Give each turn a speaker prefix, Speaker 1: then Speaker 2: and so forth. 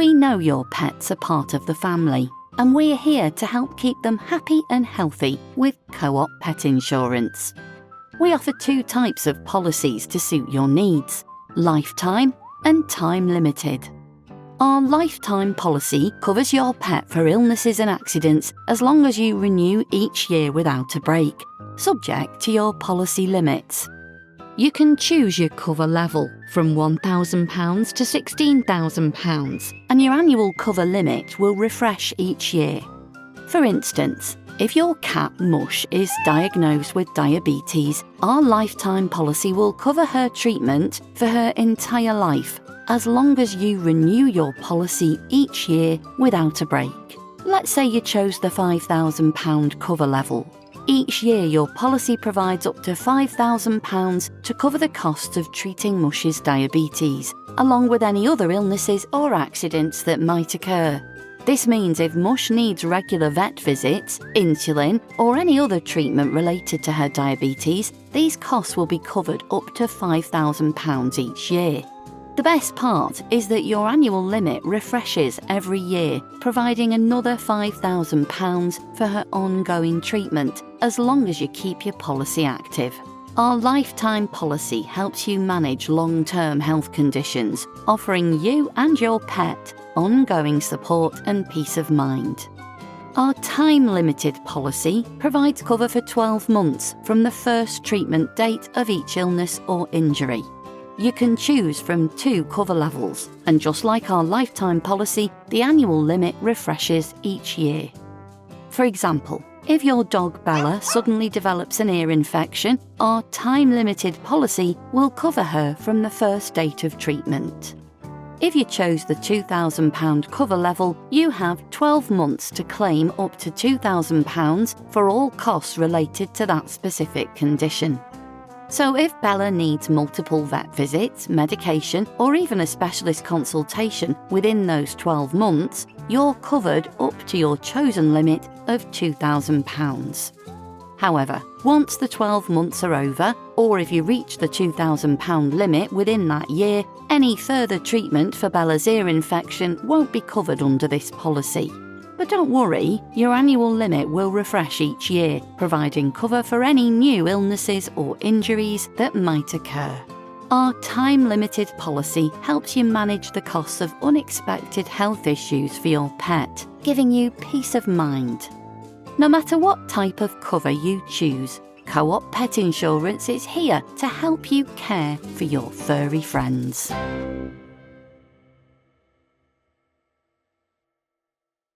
Speaker 1: We know your pets are part of the family, and we're here to help keep them happy and healthy with Co-op Pet Insurance. We offer 2 types of policies to suit your needs: lifetime and time limited. Our lifetime policy covers your pet for illnesses and accidents as long as you renew each year without a break, subject to your policy limits. You can choose your cover level from £1,000 to £16,000, and your annual cover limit will refresh each year. For instance, if your cat Mush is diagnosed with diabetes, our lifetime policy will cover her treatment for her entire life, as long as you renew your policy each year without a break. Let's say you chose the £5,000 cover level. Each year your policy provides up to £5,000 to cover the cost of treating Mush's diabetes, along with any other illnesses or accidents that might occur. This means if Mush needs regular vet visits, insulin, or any other treatment related to her diabetes, these costs will be covered up to £5,000 each year. The best part is that your annual limit refreshes every year, providing another £5,000 for her ongoing treatment, as long as you keep your policy active. Our lifetime policy helps you manage long-term health conditions, offering you and your pet ongoing support and peace of mind. Our time-limited policy provides cover for 12 months from the first treatment date of each illness or injury. You can choose from 2 cover levels, and just like our lifetime policy, the annual limit refreshes each year. For example, if your dog Bella suddenly develops an ear infection, our time-limited policy will cover her from the first date of treatment. If you chose the £2,000 cover level, you have 12 months to claim up to £2,000 for all costs related to that specific condition. So if Bella needs multiple vet visits, medication, or even a specialist consultation within those 12 months, you're covered up to your chosen limit of £2,000. However, once the 12 months are over, or if you reach the £2,000 limit within that year, any further treatment for Bella's ear infection won't be covered under this policy. But don't worry, your annual limit will refresh each year, providing cover for any new illnesses or injuries that might occur. Our time-limited policy helps you manage the costs of unexpected health issues for your pet, giving you peace of mind. No matter what type of cover you choose, Co-op Pet Insurance is here to help you care for your furry friends.